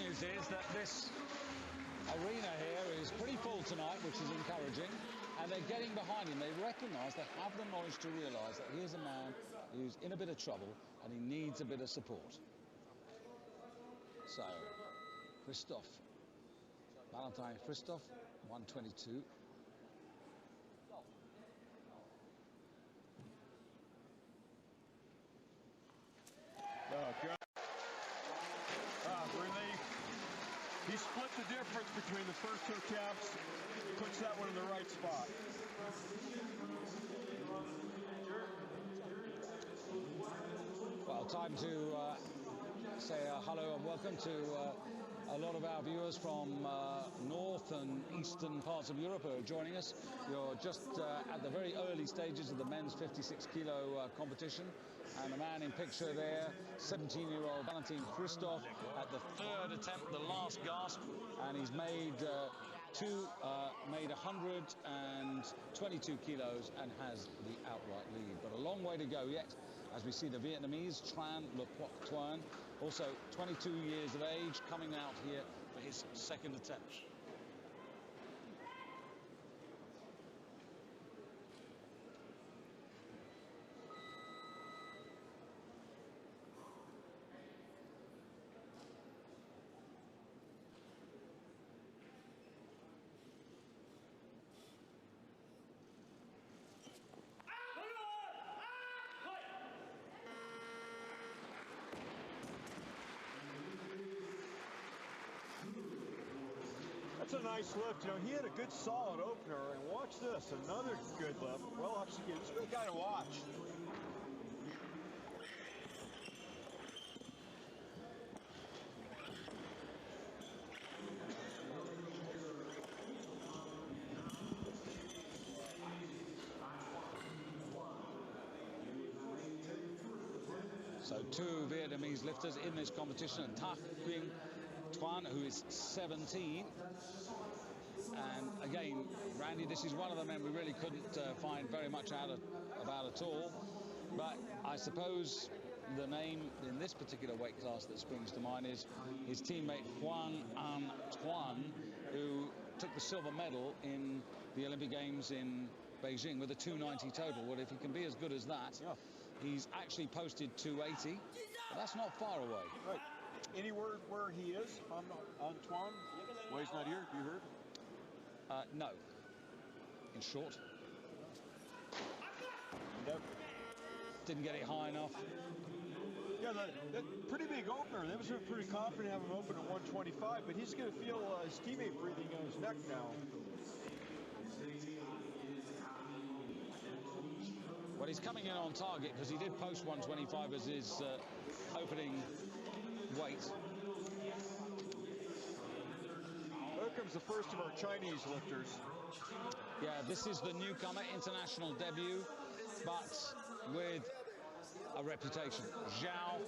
news is that this arena here is pretty full tonight, which is encouraging, and they're getting behind him. They recognise, they have the knowledge to realise that here's a man who's in a bit of trouble and he needs a bit of support. So, Valentin Christophe, 122. Oh, good. Relief. He split the difference between the first two attempts, puts that one in the right spot. Well, time to say hello and welcome to a lot of our viewers from north and eastern parts of Europe who are joining us. You're just at the very early stages of the men's 56-kilo competition, and the man in picture there, 17-year-old Valentin Christophe, at the third attempt, the last gasp, and he's made 122 kilos and has the outright lead. But a long way to go yet, as we see the Vietnamese Tran Le Quoc Tuan, also 22 years of age, coming out here for his second attempt. That's a nice lift. You know, he had a good solid opener, and watch this, another good lift. Well executed. He's a good guy to watch. So two Vietnamese lifters in this competition, Thach Quyen Tuan, who is 17. And again, Randy, this is one of the men we really couldn't find very much out about at all. But I suppose the name in this particular weight class that springs to mind is his teammate Hoang An Tuan, who took the silver medal in the Olympic Games in Beijing with a 290 total. Well, if he can be as good as that, yeah. He's actually posted 280, but that's not far away. Right. Any word where he is on Antoine? Why he's not here? Have you heard? No. In short. Nope. Didn't get it high enough. Yeah, that pretty big opener. They was pretty confident having him open at 125, but he's going to feel his teammate breathing on his neck now. Well, he's coming in on target because he did post 125 as his opening weight. Here comes the first of our Chinese lifters. Yeah, this is the newcomer, international debut, but with a reputation. Zhao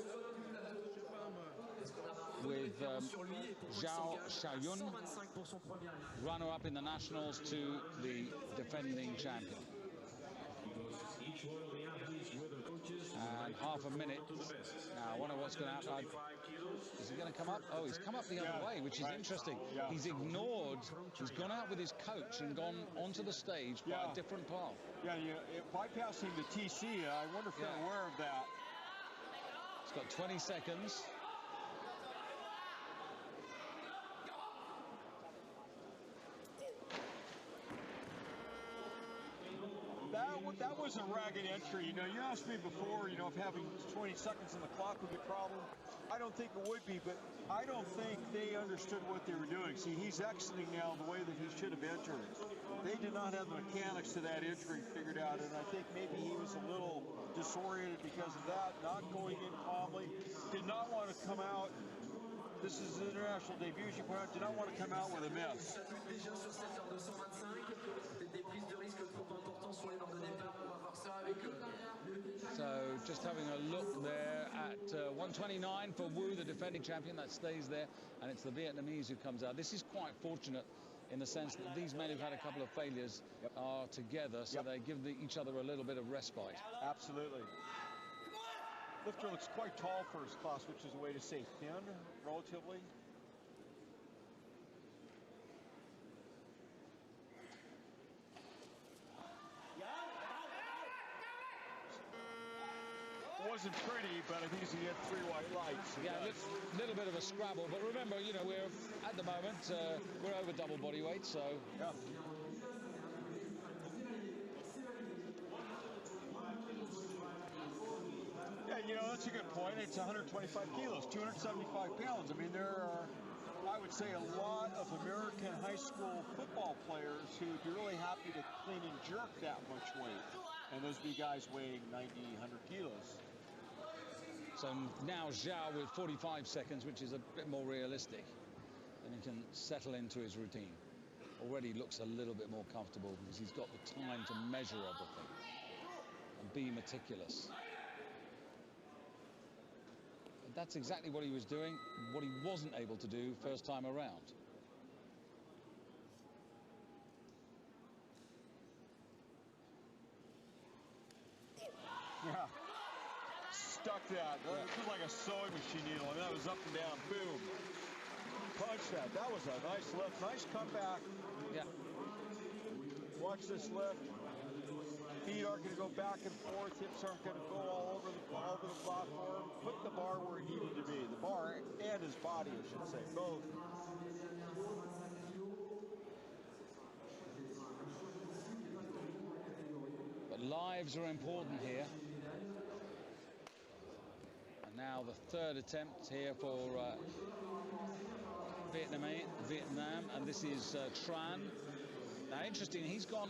with Zhao Xiaoyun, runner-up in the nationals to the defending champion. And half a minute. Now, I wonder what's going to happen. Is he going to come up? Oh, he's come up the other way, which is interesting. Yeah. He's ignored. He's gone out with his coach and gone onto the stage by a different path. Yeah, bypassing the TC. I wonder if they're aware of that. He's got 20 seconds. That was a ragged entry. You know, you asked me before, you know, if having 20 seconds on the clock would be a problem. I don't think it would be, but I don't think they understood what they were doing. See, he's exiting now the way that he should have entered. They did not have the mechanics to that entry figured out, and I think maybe he was a little disoriented because of that, not going in calmly, did not want to come out. This is an international debut, as you point out, did not want to come out with a miss. So just having a look there at 129 for Wu, the defending champion, that stays there, and it's the Vietnamese who comes out. This is quite fortunate in the sense that these men who've had a couple of failures are together, so they give each other a little bit of respite. Absolutely. Lifter looks quite tall for his class, which is a way to say thin, relatively. wasn't pretty, but I think he's going to get 3 white lights. Yeah, a little bit of a scrabble, but remember, you know, we're at the moment we're over double body weight, so yeah. Yeah, you know, that's a good point. It's 125 kilos, 275 pounds. I mean, there are, I would say, a lot of American high school football players who would be really happy to clean and jerk that much weight. And those be guys weighing 90, 100 kilos. So now Zhao with 45 seconds, which is a bit more realistic. And he can settle into his routine. Already looks a little bit more comfortable because he's got the time to measure everything and be meticulous. That's exactly what he was doing, what he wasn't able to do first time around. Yeah. Stuck that. That was like a sewing machine needle. I mean, that was up and down. Boom. Punch that. That was a nice lift. Nice comeback. Yeah. Watch this lift. Feet aren't going to go back and forth. Hips aren't going to go all over the platform. Put the bar where it needed to be. The bar and his body, I should say, both. But lives are important here. And now the third attempt here for Vietnam, and this is Tran. Now, interesting, he's gone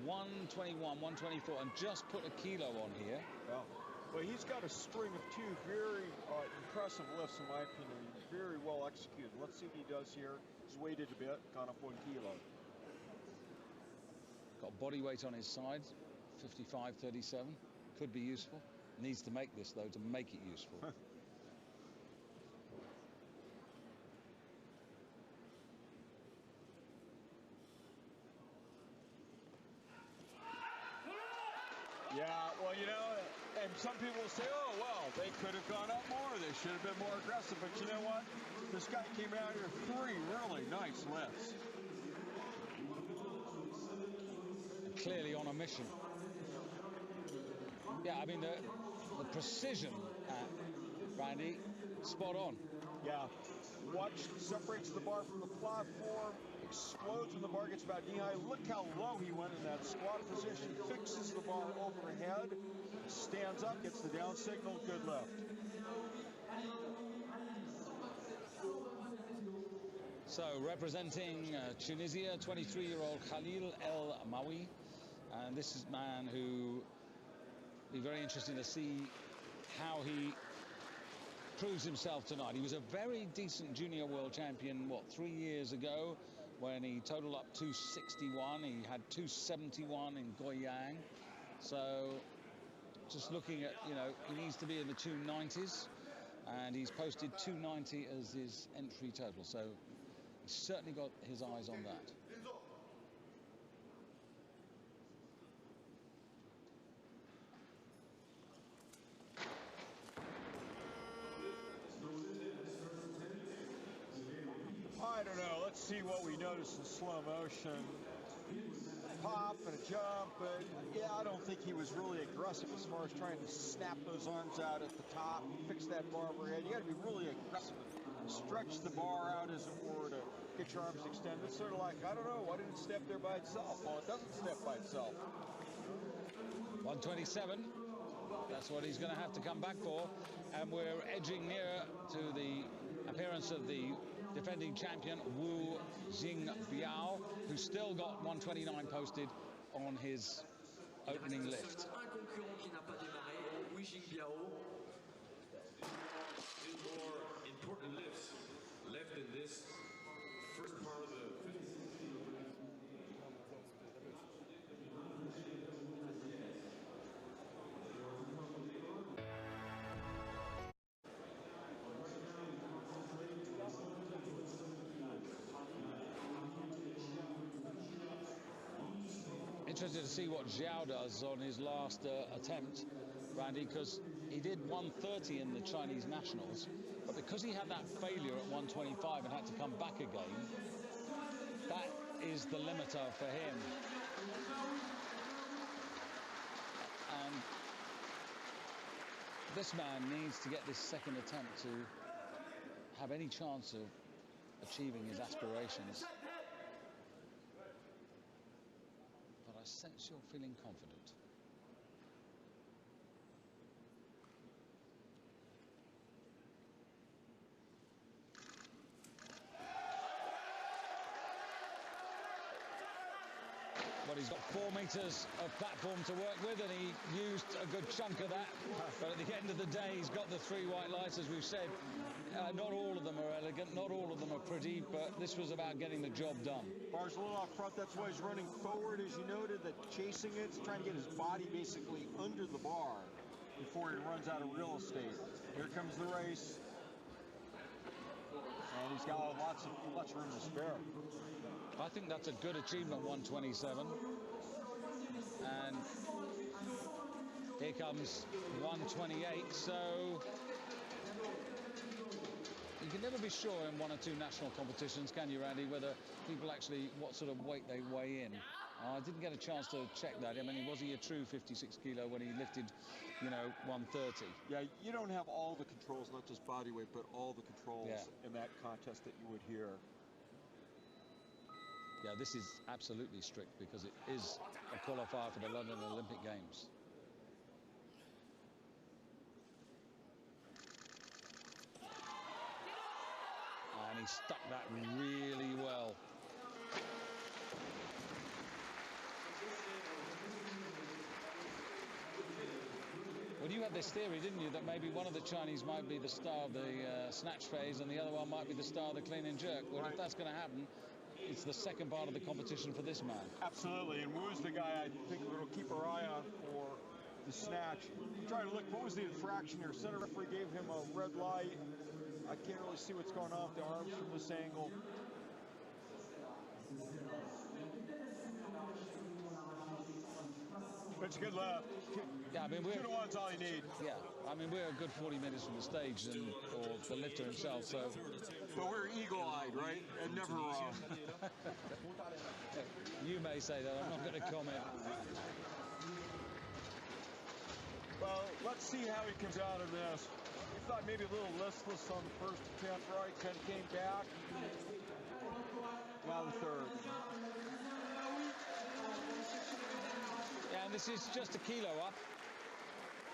121, 124, and just put a kilo on here. Yeah. Well, he's got a string of 2 very impressive lifts, in my opinion. Very well executed. Let's see what he does here. He's weighted a bit, gone up 1 kilo. Got body weight on his side, 55.37. Could be useful. Needs to make this, though, to make it useful. Yeah, well, you know, and some people say, oh, well, they could have gone up more. They should have been more aggressive. But you know what? This guy came out here 3 really nice lifts. And clearly on a mission. Yeah, I mean, the precision, Randy, spot on. Yeah. Watch, separates the bar from the platform, explodes when the bar gets about knee-high. Look how low he went in that squat position, fixes the bar overhead, stands up, gets the down signal, good lift. So, representing Tunisia, 23-year-old Khalil El Mawi. And this is a man who will be very interesting to see how he proves himself tonight. He was a very decent junior world champion, 3 years ago, when he totaled up 261. He had 271 in Goyang. So just looking at, you know, he needs to be in the 290s, and he's posted 290 as his entry total. So he's certainly got his eyes on that. I don't know. Let's see what we notice in slow motion. Pop and a jump, but yeah, I don't think he was really aggressive as far as trying to snap those arms out at the top, fix that bar overhead. You got to be really aggressive. Stretch the bar out, as it were, to get your arms extended. It's sort of like, I don't know, why didn't it step there by itself? Well, it doesn't step by itself. 127. That's what he's going to have to come back for. And we're edging nearer to the appearance of the defending champion Wu Jingbiao, who's still got 129 posted on his opening lift. More important lifts left in this first part of the 50. Interested to see what Zhao does on his last attempt, Randy, because he did 130 in the Chinese nationals, but because he had that failure at 125 and had to come back again, that is the limiter for him. And this man needs to get this second attempt to have any chance of achieving his aspirations. But I sense you're feeling confident. But he's got 4 meters of platform to work with, and he used a good chunk of that. But at the end of the day, he's got the 3 white lights, as we've said. Not all of them are elegant, not all of them are pretty, but this was about getting the job done. Bar's a little out front, that's why he's running forward, as you noted, that chasing it, he's trying to get his body basically under the bar before he runs out of real estate. Here comes the race. And he's got lots of room to spare. I think that's a good achievement, 127. And here comes 128. So you can never be sure in 1 or 2 national competitions, can you, Randy, whether people actually, what sort of weight they weigh in. I didn't get a chance to check that. I mean, was he a true 56 kilo when he lifted, you know, 130? Yeah, you don't have all the controls, not just body weight, but all the controls in that contest that you would hear. Yeah, this is absolutely strict because it is a qualifier for the London Olympic Games. And he stuck that really well. Well, you had this theory, didn't you, that maybe one of the Chinese might be the star of the snatch phase and the other one might be the star of the clean and jerk. Well, if that's going to happen, it's the second part of the competition for this man. Absolutely, and Wu's the guy I think we'll keep our eye on for the snatch. I'm trying to look, what was the infraction here? Center referee gave him a red light. I can't really see what's going on with the arms from this angle. But it's a good left. Yeah, I mean, 2 to 1's all you need. Yeah, I mean, we're a good 40 minutes from the stage, or the lifter himself, so... But we're eagle-eyed, right? And never wrong. You may say that, I'm not going to comment. Well, let's see how he comes out of this. We thought maybe a little listless on the first attempt, right? Kind of came back. Now the third. Yeah, and this is just a kilo up,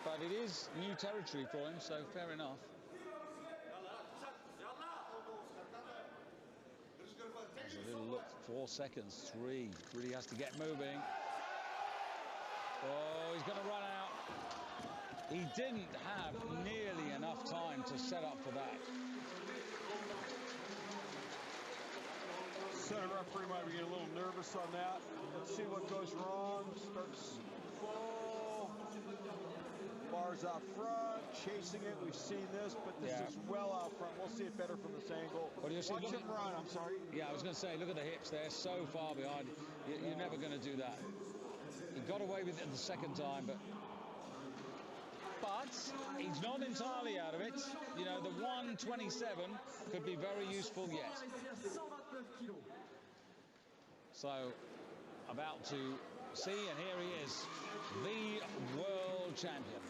but it is new territory for him, so fair enough. There's a little look, 4 seconds, 3, really has to get moving. Oh, he's going to run out. He didn't have nearly enough time to set up for that. Center referee might be getting a little nervous on that. Let's see what goes wrong. Starts full. Bars out front, chasing it. We've seen this, but this is well out front. We'll see it better from this angle. What do you see? Watch him run, I'm sorry. Yeah, I was going to say, look at the hips. They're so far behind. You're never going to do that. He got away with it the second time, but he's not entirely out of it. You know, the 127 could be very useful yet. So, about to see, and here he is, the world champion,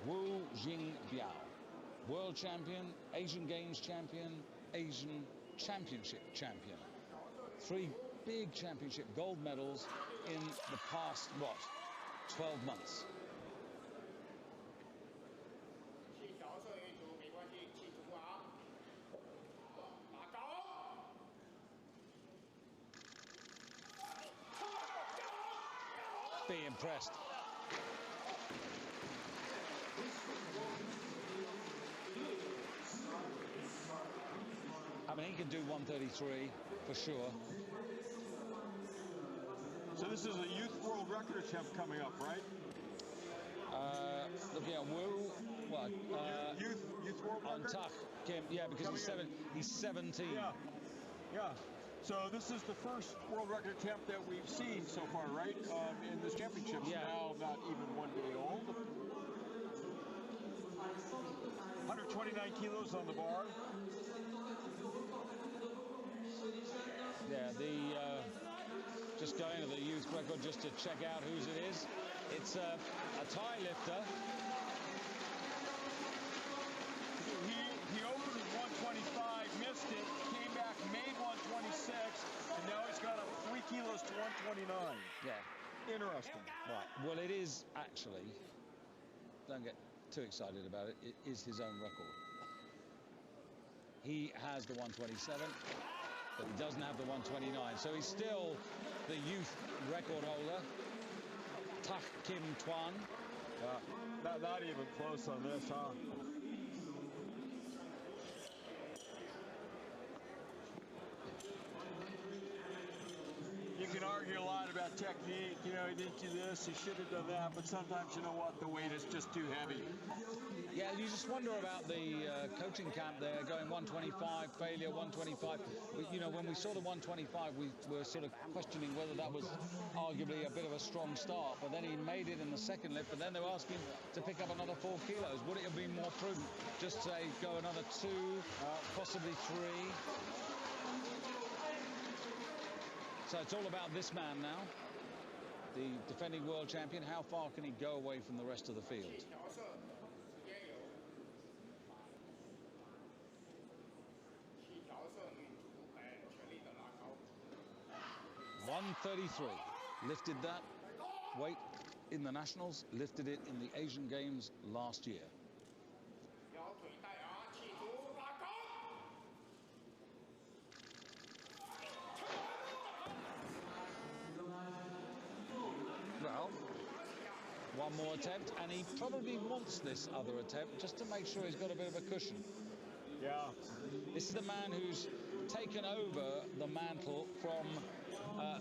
Wu Jingbiao. World champion, Asian Games champion, Asian Championship champion. 3 big championship gold medals in the past, 12 months. Be impressed. I mean, he can do 133 for sure. So this is a youth world record attempt coming up, right? Looking at Wu, what? Youth world record? On Tak Kim, yeah, because he's 17. Yeah. So this is the first world record attempt that we've seen so far, right? In this championship. Yeah. Now not even 1 day old. 129 kilos on the bar. Yeah, just going to the youth record just to check out whose it is. It's a Thai lifter. interesting. But. Well, it is actually, don't get too excited about it, it is his own record. He has the 127, but he doesn't have the 129. So he's still the youth record holder. Tak Kim Twan. Not even close on this, huh? You can argue a lot about technique, you know, he didn't do this, he should have done that, but sometimes, you know what, the weight is just too heavy. Yeah, you just wonder about the coaching camp there, going 125, failure, 125. You know, when we saw the 125, we were sort of questioning whether that was arguably a bit of a strong start, but then he made it in the second lift, but then they were asking to pick up another 4 kilos. Would it have been more prudent just say go another 2, possibly 3? So it's all about this man now, the defending world champion. How far can he go away from the rest of the field? 133. Lifted that weight in the Nationals, lifted it in the Asian Games last year. Well, one more attempt, and he probably wants this other attempt just to make sure he's got a bit of a cushion. Yeah. This is the man who's taken over the mantle from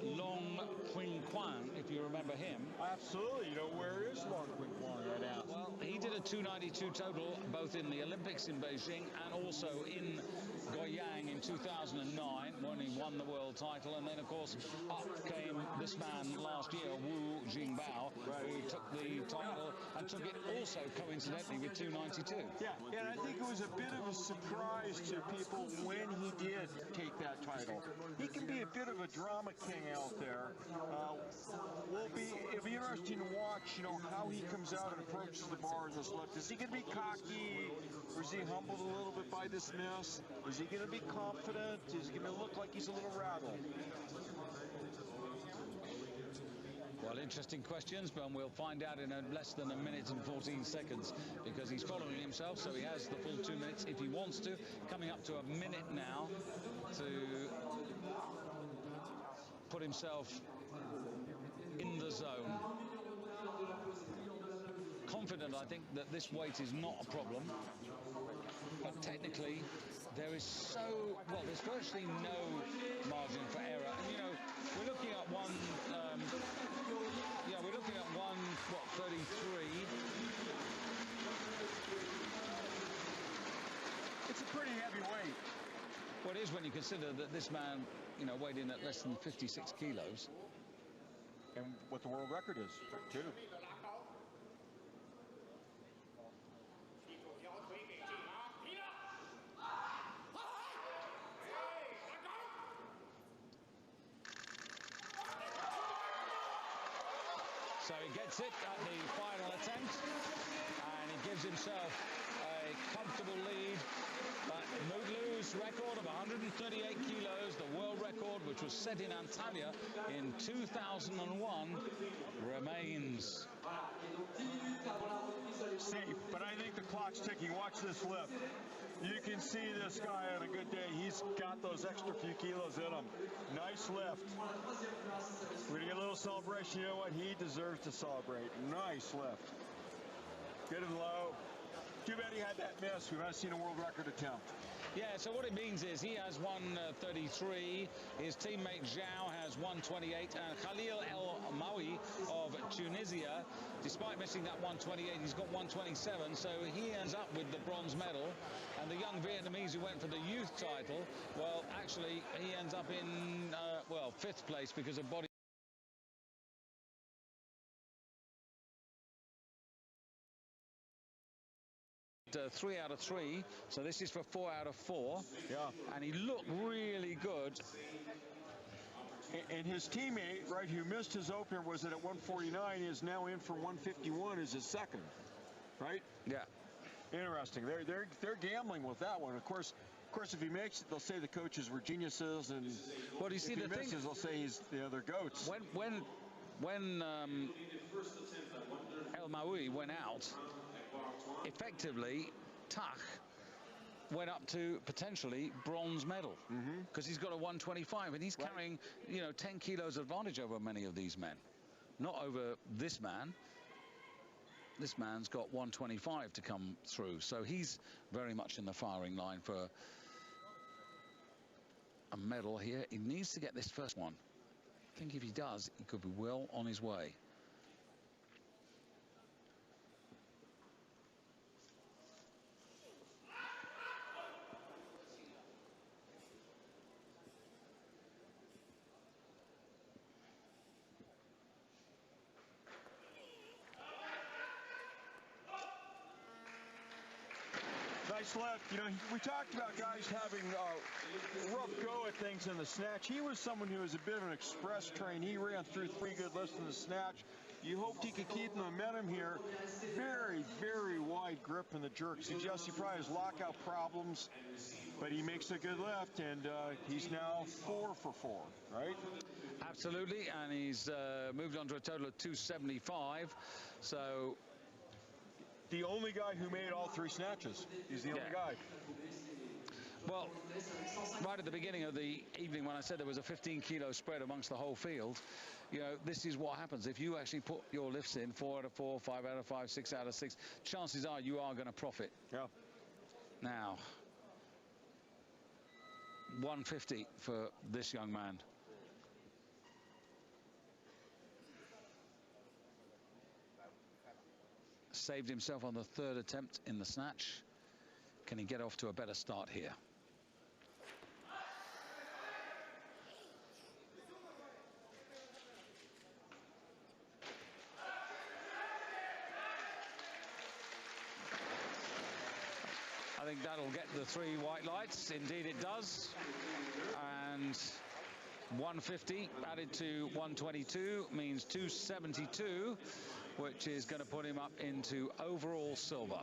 Long Qing Quan, if you remember him. Absolutely. You know, where is Long Qing Quan right now? Well, he did a 292 total, both in the Olympics in Beijing and also in Goyang in 2009, when he won the world title. And then, of course, up came this man last year, Wu Jingbao, who took the title and took it also, coincidentally, with 292. Yeah, and I think it was a bit of a surprise to people when he did take that title. He can be a bit of a drama king out there. It'll be interesting to watch, you know, how he comes out and approaches the bar in this lift. Is he going to be cocky, or is he humbled a little bit by this miss? Is he going to be confident? Is he going to look like he's a little rattled? Well, interesting questions, but we'll find out in less than a minute and 14 seconds because he's following himself, so he has the full 2 minutes if he wants to. Coming up to a minute now to put himself in the zone. Confident, I think, that this weight is not a problem, but technically there is there's virtually no margin for error. And, you know, we're looking at one, we're looking at 33. It's a pretty heavy weight. Well, it is when you consider that this man, you know, weighed in at less than 56 kilos. And what the world record is, too. So he gets it at the final attempt, and he gives himself a comfortable lead. But Muglu's record of 138 kilos, the world record, which was set in Antalya in 2001, remains. Safe, but I think the clock's ticking. Watch this lift. You can see this guy on a good day. He's got those extra few kilos in him. Nice lift. We're going to get a little celebration. You know what? He deserves to celebrate. Nice lift. Good and low. Too bad he had that miss. We might have seen a world record attempt. Yeah, so what it means is he has 133, his teammate Zhao has 128, and Khalil El Mawi of Tunisia, despite missing that 128, he's got 127, so he ends up with the bronze medal. And the young Vietnamese who went for the youth title, well, actually, he ends up in, 5th place because of body. 3 out of 3, so this is for 4 out of 4. Yeah, and he looked really good. And his teammate, right, who missed his opener, was at 149, is now in for 151 as his second, right? Yeah. Interesting. They're gambling with that one. Of course, if he makes it, they'll say the coaches were geniuses, and well, you see, if he misses, they'll say they're goats. when El Maoui went out, effectively, Tach went up to potentially bronze medal because he's got a 125 and he's carrying, you know, 10 kilos advantage over many of these men. Not over this man. This man's got 125 to come through, so he's very much in the firing line for a medal here. He needs to get this first one. I think if he does, he could be well on his way. Nice lift. You know, we talked about guys having a rough go at things in the snatch. He was someone who was a bit of an express train. He ran through 3 good lifts in the snatch. You hoped he could keep the momentum here. Very, very wide grip in the jerk. Suggests he probably has lockout problems, but he makes a good lift, and he's now 4 for 4, right? Absolutely, and he's moved on to a total of 275. So the only guy who made all 3 snatches. He's the only guy. Well, right at the beginning of the evening when I said there was a 15-kilo spread amongst the whole field, you know, this is what happens. If you actually put your lifts in 4 out of 4, 5 out of 5, 6 out of 6, chances are you are going to profit. Yeah. Now, 150 for this young man. Saved himself on the 3rd attempt in the snatch. Can he get off to a better start here? I think that'll get the 3 white lights. Indeed it does. And 150 added to 122 means 272, which is going to put him up into overall silver.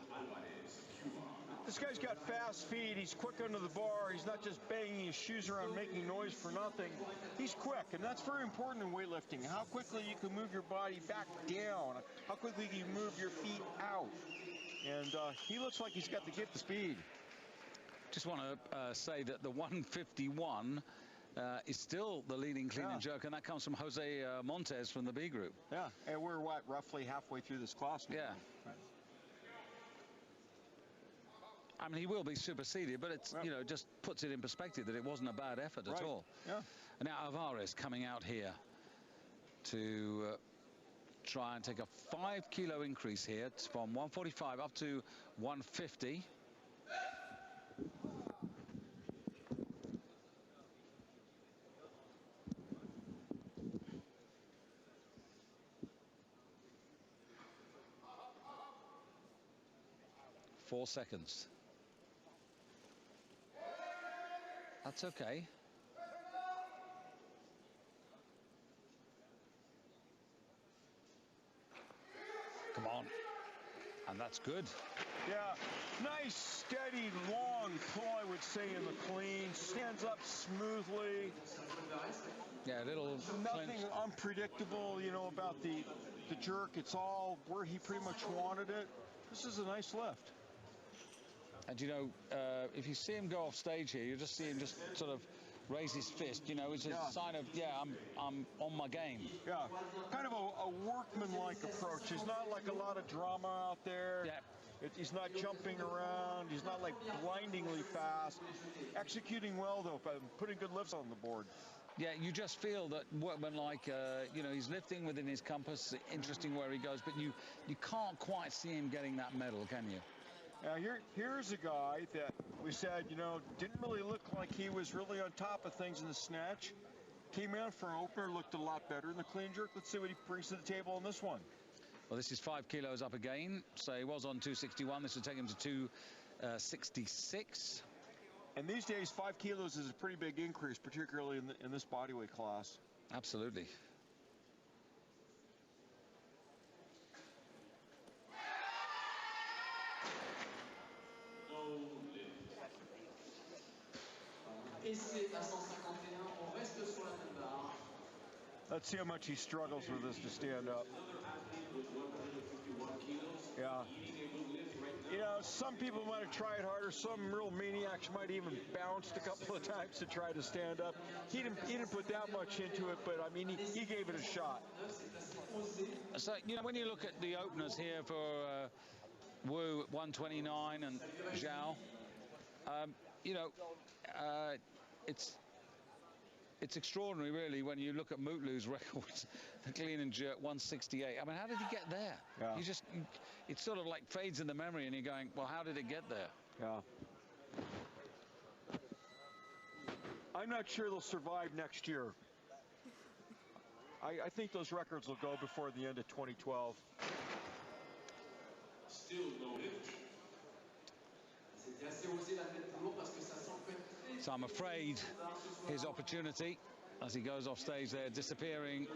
This guy's got fast feet. He's quick under the bar. He's not just banging his shoes around making noise for nothing. He's quick, and that's very important in weightlifting. How quickly you can move your body back down. How quickly you can move your feet out. And he looks like he's got the speed. Just want to say that the 151 is still the leading clean and jerk, and that comes from Jose Montes from the B group. Yeah, and we're, what, roughly halfway through this class now. Yeah. Right. I mean, he will be superseded, but it's, you know, just puts it in perspective that it wasn't a bad effort at all. Yeah. And now Alvarez coming out here to try and take a 5-kilo increase here from 145 up to 150. Four seconds. That's okay. Come on. And that's good. Yeah, nice, steady, long pull, I would say, in the clean. Stands up smoothly. Yeah, a little nothing clenched. Unpredictable, you know, about the jerk. It's all where he pretty much wanted it. This is a nice lift. And, you know, if you see him go off stage here, you just see him just sort of raise his fist. You know, it's a sign of, yeah, I'm on my game. Yeah, kind of a workman-like approach. He's not like a lot of drama out there. Yeah. He's not jumping around. He's not like blindingly fast. Executing well, though, by putting good lifts on the board. Yeah, you just feel that workman-like, you know, he's lifting within his compass, interesting where he goes, but you can't quite see him getting that medal, can you? Now, here's a guy that we said, you know, didn't really look like he was really on top of things in the snatch. Came out for an opener, looked a lot better in the clean jerk. Let's see what he brings to the table on this one. Well, this is 5 kilos up again. So he was on 261. This will take him to 266. And these days, 5 kilos is a pretty big increase, particularly in this bodyweight class. Absolutely. Et c'est à 151, on reste sur la même barre. Let's see how much he struggles with this to stand up. Yeah. You know, some people might have tried harder. Some real maniacs might even bounced a couple of times to try to stand up. He didn't put that much into it, but I mean, he gave it a shot. So, you know, when you look at the openers here for Wu at 129 and Zhao, you know, it's extraordinary, really, when you look at Mutlu's records, the clean and jerk 168. I mean, how did he get there? Yeah. It sort of like fades in the memory, and you're going, well, how did it get there? Yeah. I'm not sure they'll survive next year. I think those records will go before the end of 2012. Still no lift. So I'm afraid his opportunity, as he goes off stage there, disappearing.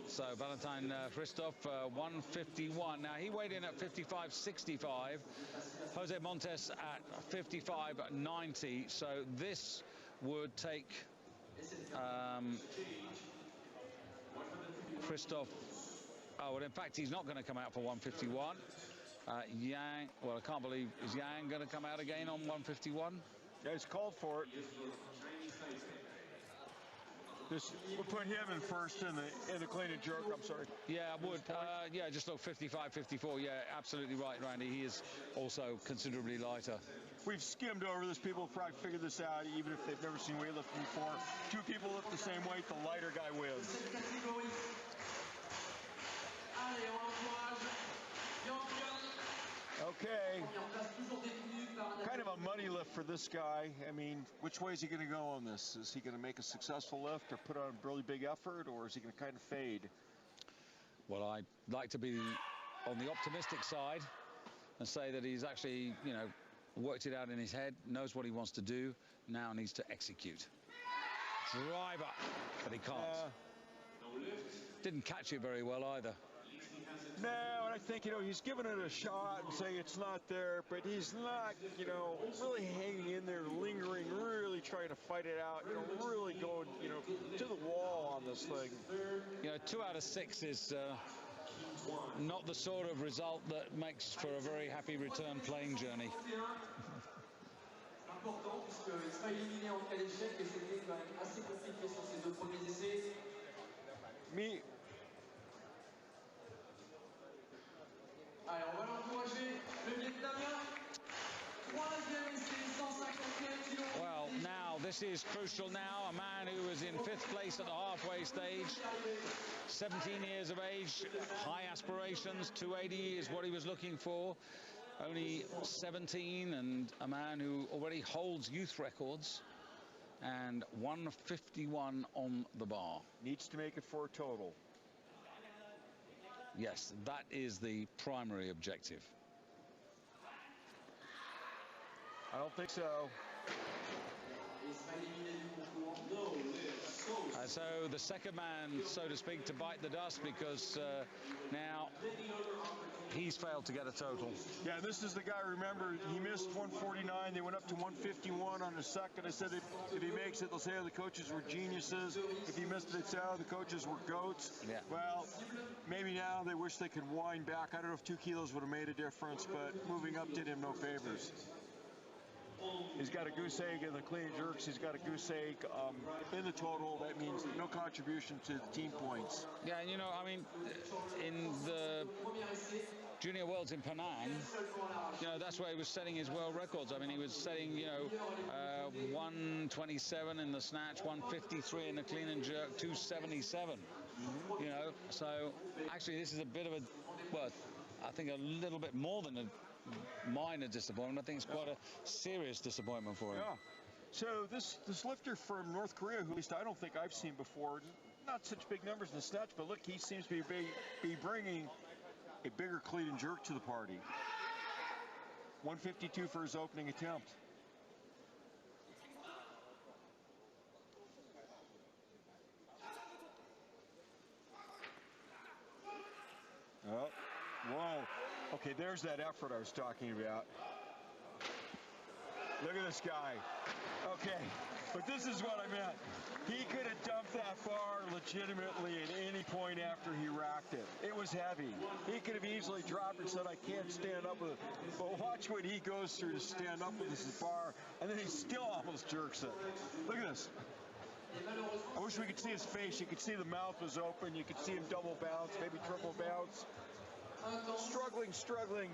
So Valentin Christoph, 151. Now he weighed in at 55.65. Jose Montes at 55.90. So this would take Christoph. Oh, well, in fact, he's not going to come out for 151. Yang, well, I can't believe, is Yang going to come out again on 151? Yeah, he's called for it. We'll put him in first in the clean and jerk. I'm sorry. Yeah, I would. Yeah, just look 55, 54. Yeah, absolutely right, Randy. He is also considerably lighter. We've skimmed over this. People have probably figured this out, even if they've never seen weightlifting before. Two people lift the same weight, the lighter guy wins. Okay. Kind of a money lift for this guy. I mean, which way is he going to go on this? Is he going to make a successful lift or put on a really big effort, or is he going to kind of fade? Well, I'd like to be on the optimistic side and say that he's actually, you know, worked it out in his head, knows what he wants to do, now needs to execute. Drive up, but he can't. Didn't catch it very well either. No, and I think, you know, he's giving it a shot and saying it's not there, but he's not, you know, really hanging in there, lingering, really trying to fight it out, you know, really going, you know, to the wall on this thing. You know, 2 out of 6 is not the sort of result that makes for a very happy return plane journey. Me. Allez, on va l'encourager, le Vietnamien. Troisième essai, 151 kilos. Well, now, this is crucial now. A man who was in 5th place at the halfway stage, 17 years of age, high aspirations, 280 is what he was looking for. Only 17, and a man who already holds youth records, and 151 on the bar. Needs to make it for a total. Yes, that is the primary objective. I don't think so. So the second man, so to speak, to bite the dust, because now he's failed to get a total. Yeah, this is the guy, remember, he missed 149. They went up to 151 on the second. I said if he makes it, they'll say, oh, the coaches were geniuses. If he missed it, they'd say, oh, the coaches were goats. Yeah. Well, maybe now they wish they could wind back. I don't know if 2 kilos would have made a difference, but moving up did him no favors. He's got a goose egg in the clean and jerks. He's got a goose egg in the total. That means no contribution to the team points. Yeah, and you know, I mean, in the Junior Worlds in Penang, you know, that's where he was setting his world records. I mean, he was setting, you know, 127 in the snatch, 153 in the clean and jerk, 277. You know, so actually this is a bit of a, well, I think a little bit more than a minor disappointment. I think it's quite a serious disappointment for him. Yeah. So this lifter from North Korea, who at least I don't think I've seen before, not such big numbers in the snatch, but look, he seems to be bringing a bigger clean and jerk to the party. 152 for his opening attempt. Oh, whoa. Okay, there's that effort I was talking about. Look at this guy. Okay, but this is what I meant. He could have dumped that bar legitimately at any point after he racked it. It was heavy. He could have easily dropped and said, I can't stand up with it. But watch what he goes through to stand up with this bar, and then he still almost jerks it. Look at this. I wish we could see his face. You could see the mouth was open. You could see him double bounce, maybe triple bounce. Struggling.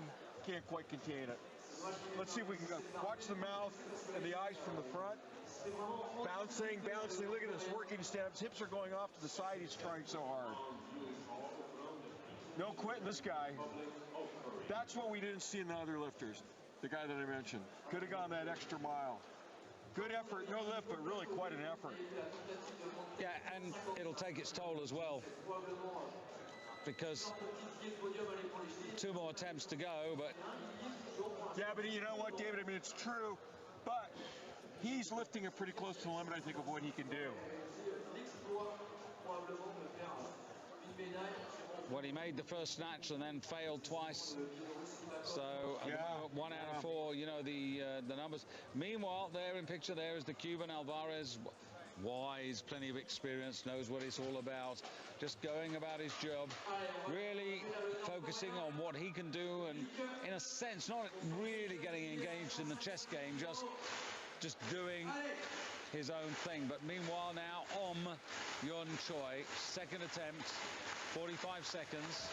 Can't quite contain it. Let's see if we can go. Watch the mouth and the eyes from the front. Bouncing. Look at this, working stabs. Hips are going off to the side. He's trying so hard. No quitting this guy. That's what we didn't see in the other lifters. The guy that I mentioned. Could have gone that extra mile. Good effort, no lift, but really quite an effort. Yeah, and it'll take its toll as well, because 2 more attempts to go, but... Yeah, but you know what, David, I mean, it's true, but he's lifting it pretty close to the limit, I think, of what he can do. Well, he made the first snatch and then failed twice. So at the moment, 1 out of 4, you know, the numbers. Meanwhile, there in picture, there is the Cuban Alvarez. Wise, plenty of experience, knows what it's all about. Just going about his job, really focusing on what he can do, and in a sense, not really getting engaged in the chess game, just doing his own thing. But meanwhile now, Yon Choi, second attempt, 45 seconds.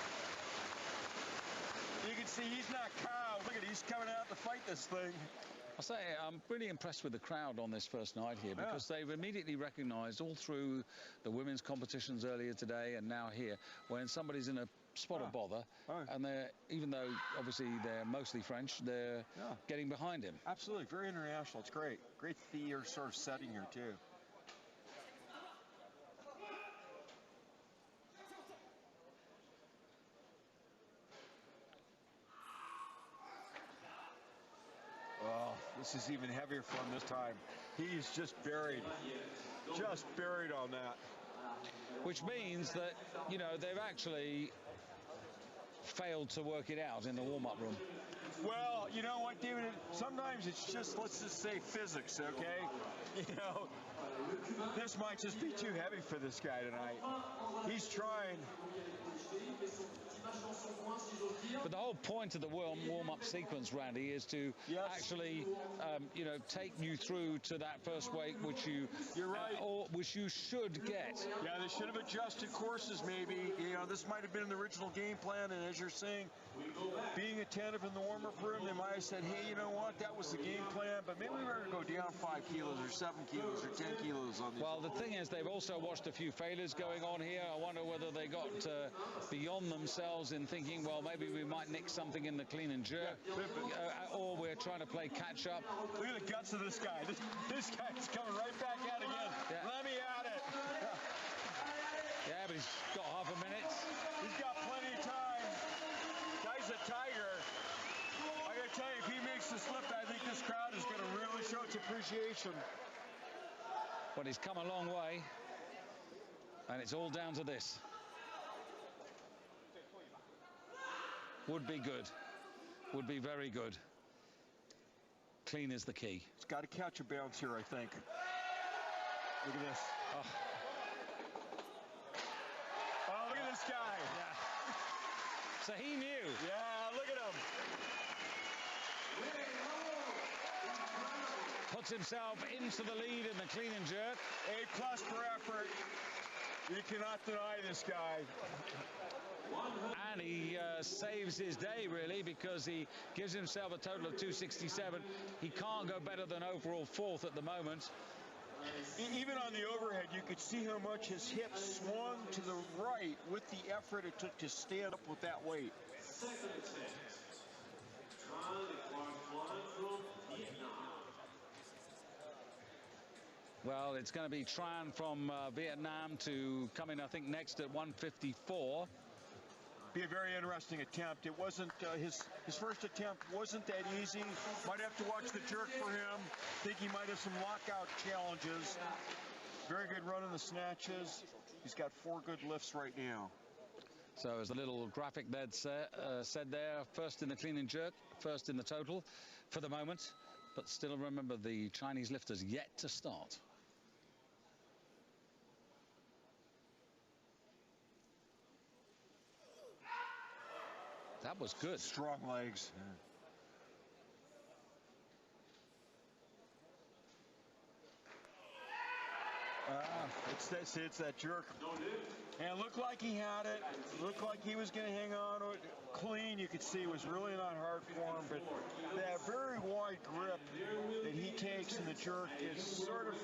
You can see he's not cowed. Look at it, he's coming out to fight this thing. I'll say I'm really impressed with the crowd on this first night here, because they've immediately recognized all through the women's competitions earlier today and now here, when somebody's in a spot of bother, and they're, even though obviously they're mostly French, they're getting behind him. Absolutely, very international. It's great. Great theater sort of setting here too. Oh, this is even heavier for him this time. He's just buried on that. Which means that, you know, they've actually failed to work it out in the warm-up room. Well, you know what, David? Sometimes it's just, let's just say physics, okay? You know, this might just be too heavy for this guy tonight. He's trying. But the whole point of the warm-up sequence, Randy, is to actually, you know, take you through to that first weight, which you're right, or which you should get. Yeah, they should have adjusted courses, maybe. You know, this might have been in the original game plan, and as you're saying, being attentive in the warm-up room, they might have said, hey, you know what, that was the game plan, but maybe we better go down 5 kilos or 7 kilos or 10 kilos on these. Well, the thing is, they've also watched a few failures going on here. I wonder whether they got beyond themselves in thinking, well, maybe we might nick something in the clean and jerk, or we're trying to play catch up. Look at the guts of this guy. This guy's coming right back out again. Yeah. Let me at it. Yeah, but he's got half a minute. He's got plenty of time. Guy's a tiger. I gotta tell you, if he makes the slip, I think this crowd is gonna really show its appreciation. But he's come a long way, and it's all down to this. Would be good. Would be very good. Clean is the key. He's got to catch a bounce here, I think. Look at this. Oh, look at this guy. Yeah. So he knew. Yeah, look at him. Puts himself into the lead in the clean and jerk. A+ for effort. You cannot deny this guy. And he saves his day, really, because he gives himself a total of 267. He can't go better than overall 4th at the moment. Even on the overhead, you could see how much his hips swung to the right with the effort it took to stand up with that weight. Well, it's going to be Tran from Vietnam to come in, I think, next at 154. Be a very interesting attempt. It wasn't his first attempt wasn't that easy. Might have to watch the jerk for him. Think he might have some lockout challenges. Very good run in the snatches. He's got 4 good lifts right now. So as a little graphic that said there, first in the clean and jerk, first in the total for the moment. But still remember the Chinese lifters yet to start. That was good. Strong legs. It's that jerk. And looked like he had it. Looked like he was going to hang on to it clean. You could see it was really not hard for him. But that very wide grip that he takes in the jerk is sort of,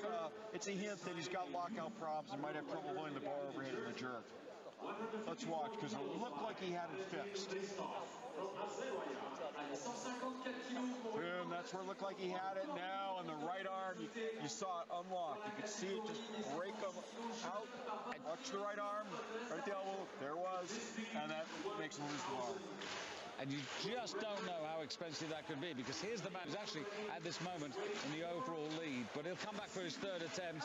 it's a hint that he's got lockout problems and might have trouble holding the bar overhead in the jerk. Let's watch, because it looked like he had it fixed. Boom, that's where it looked like he had it. Now on the right arm, you saw it unlock. You could see it just break him out. Watch the right arm, right the elbow. There it was. And that makes him lose the bar. And you just don't know how expensive that could be, because here's the man who's actually at this moment in the overall lead, but he'll come back for his third attempt.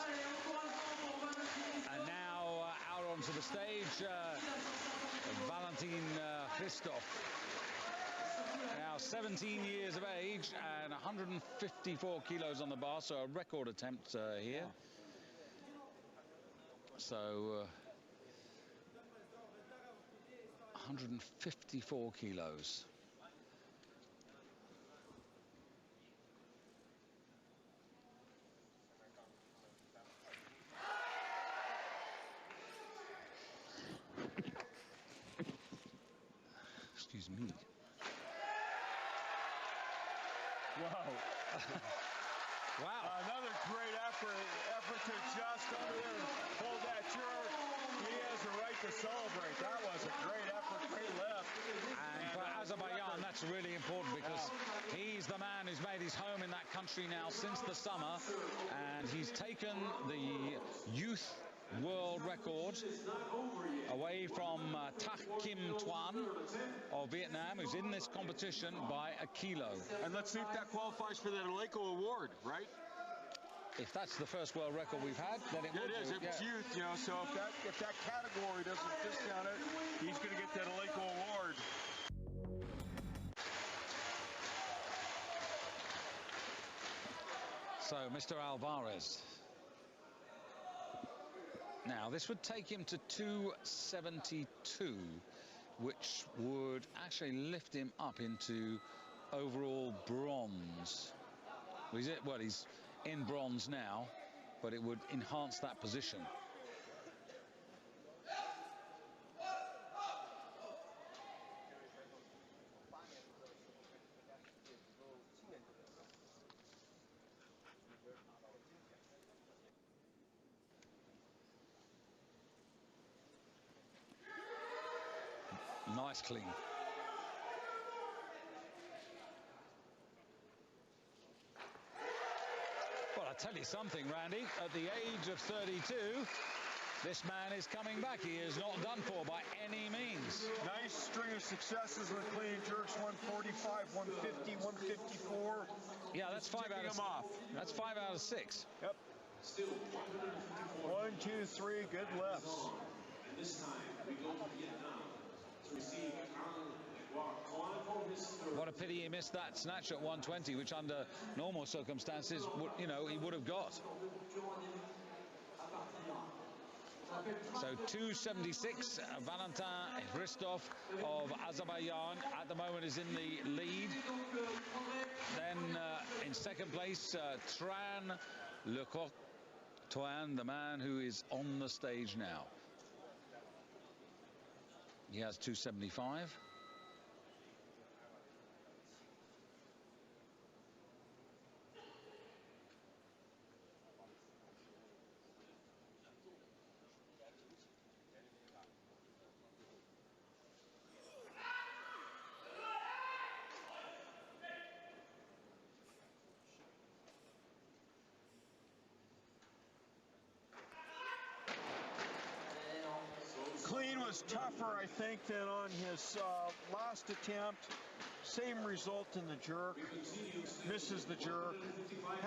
And now out onto the stage, Valentin Christoph. Now 17 years of age and 154 kilos on the bar, so a record attempt here. So 154 kilos. Excuse me. Wow. Wow. Another great effort to just under there and hold that jerk. He has a right to celebrate. That was a great effort, great lift. And for Azerbaijan, that's really important, because he's the man who's made his home in that country now since the summer, and he's taken the youth world record away from Tak Kim Tuan of Vietnam, who's in this competition by a kilo. And let's see if that qualifies for that Aleco award, right? If that's the first world record we've had, then it would. It is. If it's youth, you know. So if that category doesn't discount it, he's going to get that Aleco award. So, Mr. Alvarez. Now, this would take him to 272, which would actually lift him up into overall bronze. Well, he's in bronze now, but it would enhance that position. Nice clean. Well, I tell you something, Randy, at the age of 32, this man is coming back. He is not done for by any means. Nice string of successes with clean and jerks, 145, 150, 154. Yeah, that's five out of 6. That's 5 out of 6. Yep. 1, 2, 3, good lifts. And this time we go to Vietnam to receive What a pity he missed that snatch at 120, which under normal circumstances, you know, he would have got. So 276, Valentin Christoph of Azerbaijan at the moment is in the lead. Then in second place, Tran Lecoq Toan, the man who is on the stage now. He has 275. Clean was tougher, I think, than on his last attempt. Same result in the jerk. Misses the jerk.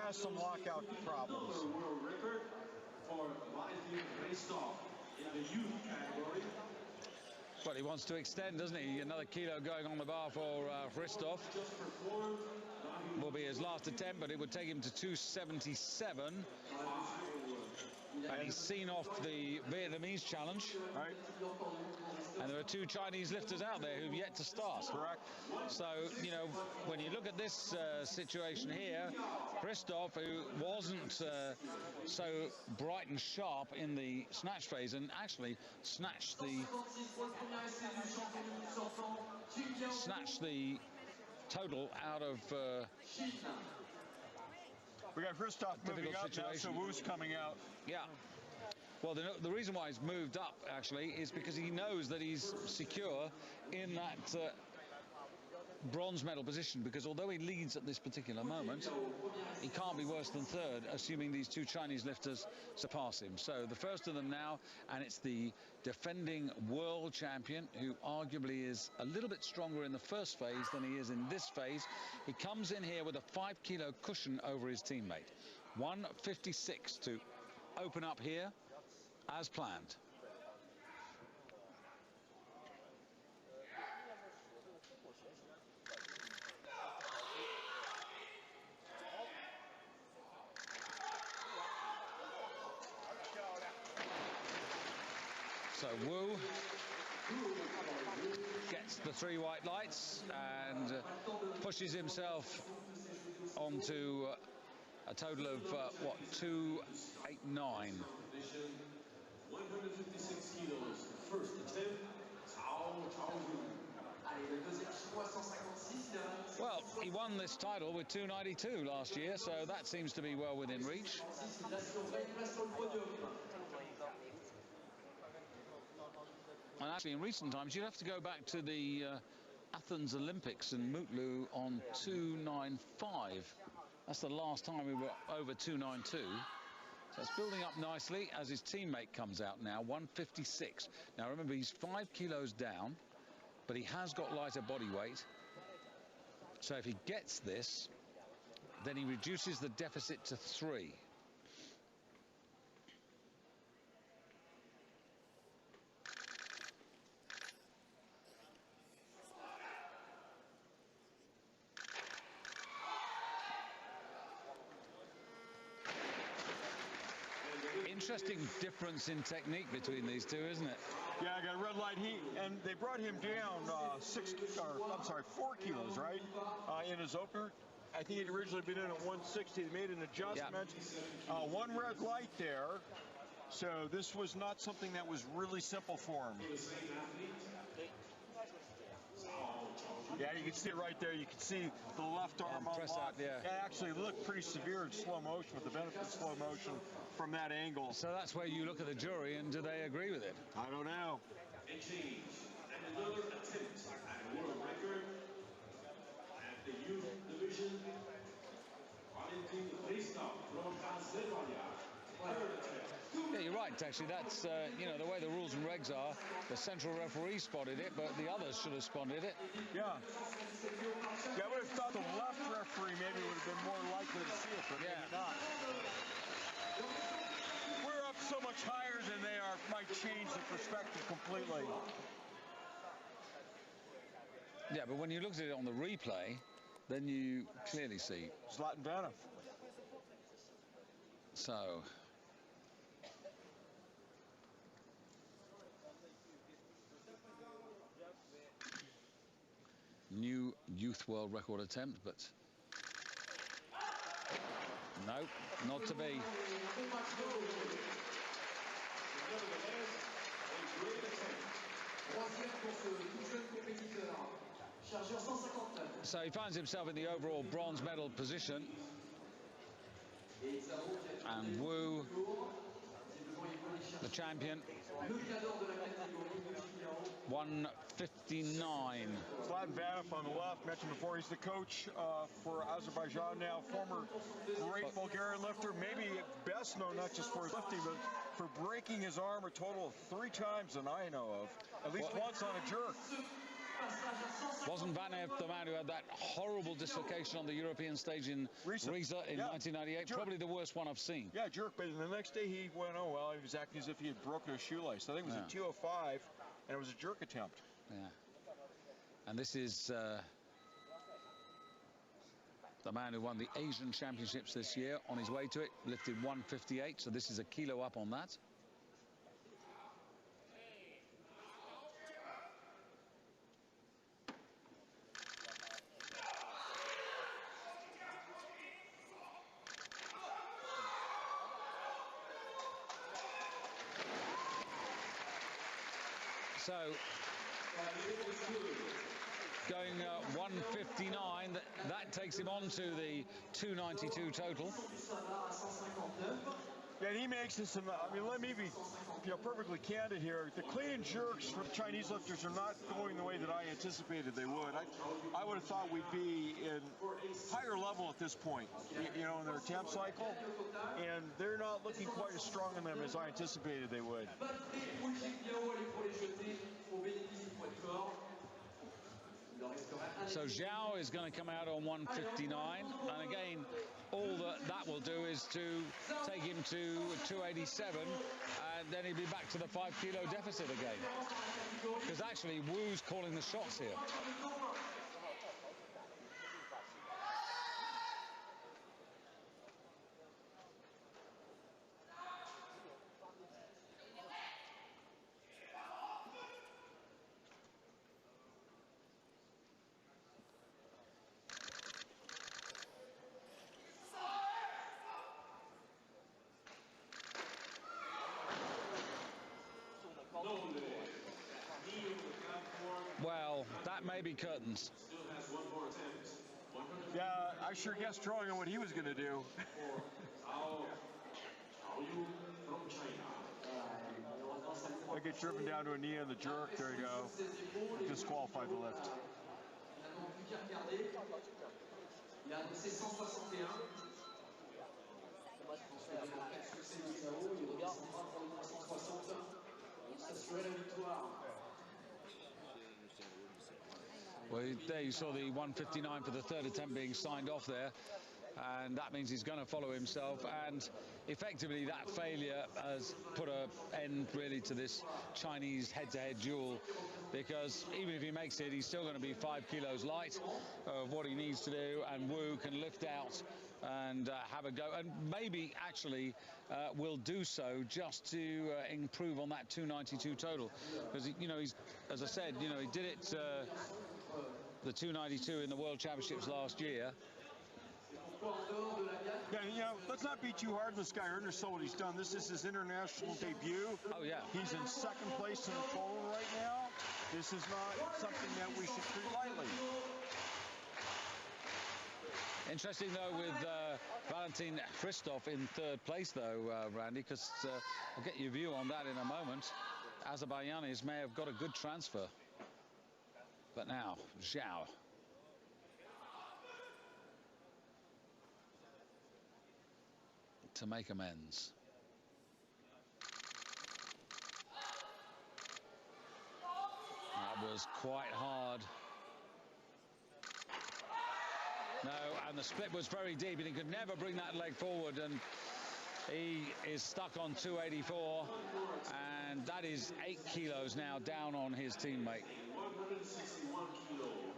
Has some lockout problems. world record for Christoph in the youth category. Well, he wants to extend, doesn't he? Another kilo going on the bar for Christoph. Will will be his last attempt, but it would take him to 277. And he's seen off the Vietnamese challenge. Right. And there are two Chinese lifters out there who've yet to start. Correct. So, you know, when you look at this situation here, Christoph, who wasn't so bright and sharp in the snatch phase, and actually snatched the total out of we got Christoph moving up now, so Wu's coming out. Yeah. Well, the reason why he's moved up, actually, is because he knows that he's secure in that bronze medal position, because although he leads at this particular moment, he can't be worse than third, assuming these two Chinese lifters surpass him. So the first of them now, and it's the defending world champion, who arguably is a little bit stronger in the first phase than he is in this phase. He comes in here with a 5-kilo cushion over his teammate. 156 to open up here as planned. So Wu gets the 3 white lights and pushes himself onto a total of, what, 289. 156 kilos, first attempt. Well, he won this title with 292 last year, so that seems to be well within reach. And actually, in recent times, you'd have to go back to the Athens Olympics in Mutlu on 295. That's the last time we were over 292. So it's building up nicely as his teammate comes out now, 156. Now, remember, he's 5 kilos down, but he has got lighter body weight. So if he gets this, then he reduces the deficit to 3. Interesting difference in technique between these two, isn't it? Yeah, I got a red light heat, and they brought him down 4 kilos, right? In his opener. I think he'd originally been in at 160. They made an adjustment. Yeah. 1 red light there. So this was not something that was really simple for him. Yeah, you can see it right there. You can see the left arm unlocked. Yeah. It actually looked pretty severe in slow motion, with the benefit of slow motion from that angle. So that's where you look at the jury, and do they agree with it? I don't know. And change. And another attempt at a world record at the youth division. Valentin Christoph from Pennsylvania. Third attempt. Yeah, you're right, actually. That's, you know, the way the rules and regs are, the central referee spotted it, but the others should have spotted it. Yeah. Yeah, I would have thought the left referee maybe would have been more likely to see it, but maybe not. We're up so much higher than they are, might change the perspective completely. Yeah, but when you looked at it on the replay, then you clearly see. Zlatan Vanov. So... new youth world record attempt, but no, not to be. So he finds himself in the overall bronze medal position, and Wu, the champion, 159. Zlatan Vanov on the left, mentioned before, he's the coach for Azerbaijan now, former great Bulgarian lifter, maybe best known not just for his lifting, but for breaking his arm a total of 3 times that I know of, at least once on a jerk. Wasn't Vanev the man who had that horrible dislocation on the European stage in Riesa in 1998? Jerk. Probably the worst one I've seen. Yeah, jerk, but the next day he went, oh, well, he was acting as if he had broken a shoelace. I think it was a 205, and it was a jerk attempt. Yeah. And this is the man who won the Asian Championships this year, on his way to it, lifted 158, so this is a kilo up on that. So, going 159, that takes him on to the 292 total. Yeah, and he makes this, I mean, let me be perfectly candid here. The clean and jerks for the Chinese lifters are not going the way that I anticipated they would. I would have thought we'd be in higher level at this point, in their attempt cycle, and they're not looking quite as strong in them as I anticipated they would. So Zhao is going to come out on 159, and again, all that will do is to take him to 287, and then he'll be back to the 5 kilo deficit again. Because actually, Wu's calling the shots here. Well, that may be curtains. Yeah, I sure guessed drawing on what he was going to do. I get driven down to a knee on the jerk. There you go. Disqualify the lift. Well, there you saw the 159 for the third attempt being signed off there, and that means he's going to follow himself, and effectively that failure has put an end really to this Chinese head-to-head duel, because even if he makes it, he's still going to be 5 kilos light of what he needs to do, and Wu can lift out and have a go, and maybe actually will do so just to improve on that 292 total, because he's, as I said, he did it the 292 in the World Championships last year. Yeah, let's not be too hard on this guy or undersell what he's done. This is his international debut. Oh, yeah. He's in second place in the Poland right now. This is not something that we should treat lightly. Interesting, though, with Valentin Christoph in third place, though, Randy, because I'll get your view on that in a moment. Azerbaijanis may have got a good transfer. But now, Zhao. To make amends. That was quite hard. No, and the split was very deep, and he could never bring that leg forward, and he is stuck on 284, and that is 8 kilos now down on his teammate.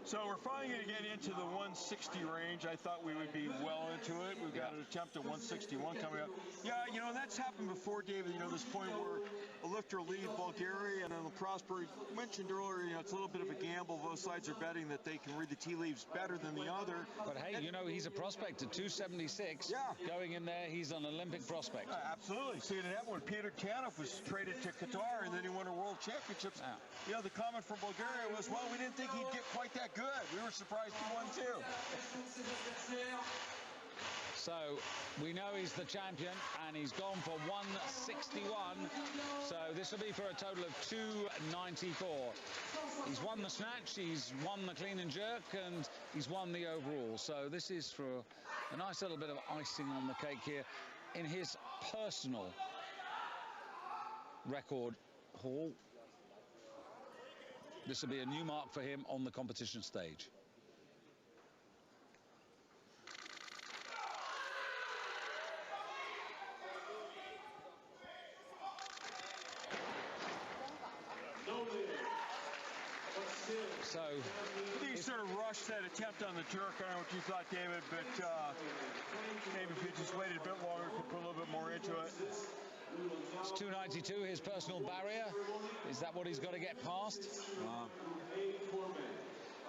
So we're finally going to get into the 160 range. I thought we would be well into it. We've got an attempt at 161 coming up. Yeah, that's happened before, David. This point where a lifter will lead Bulgaria, and then Prosper mentioned earlier, it's a little bit of a gamble. Both sides are betting that they can read the tea leaves better than the other. But hey, he's a prospect at 276. Yeah. Going in there, he's an Olympic prospect. Absolutely. See, it happened when Peter Tanev was traded to Qatar, and then he won a World Championships. Yeah. The comment from Bulgaria was, well, we didn't think he'd get quite that good. We were surprised he won too. So we know he's the champion, and he's gone for 161. So this will be for a total of 294. He's won the snatch, he's won the clean and jerk, and he's won the overall. So this is for a nice little bit of icing on the cake here in his personal record haul. This will be a new mark for him on the competition stage. So he sort of rushed that attempt on the Turk. I don't know what you thought, David, but maybe if he just waited a bit longer, could put a little bit more into it. It's 292, his personal barrier. Is that what he's got to get past?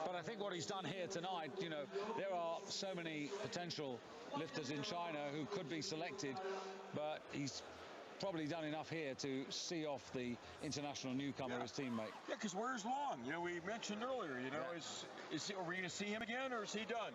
But I think what he's done here tonight, you know, there are so many potential lifters in China who could be selected, but he's probably done enough here to see off the international newcomer, his teammate. Yeah, because where's Long? You know, we mentioned earlier, you know, are we going to see him again, or is he done?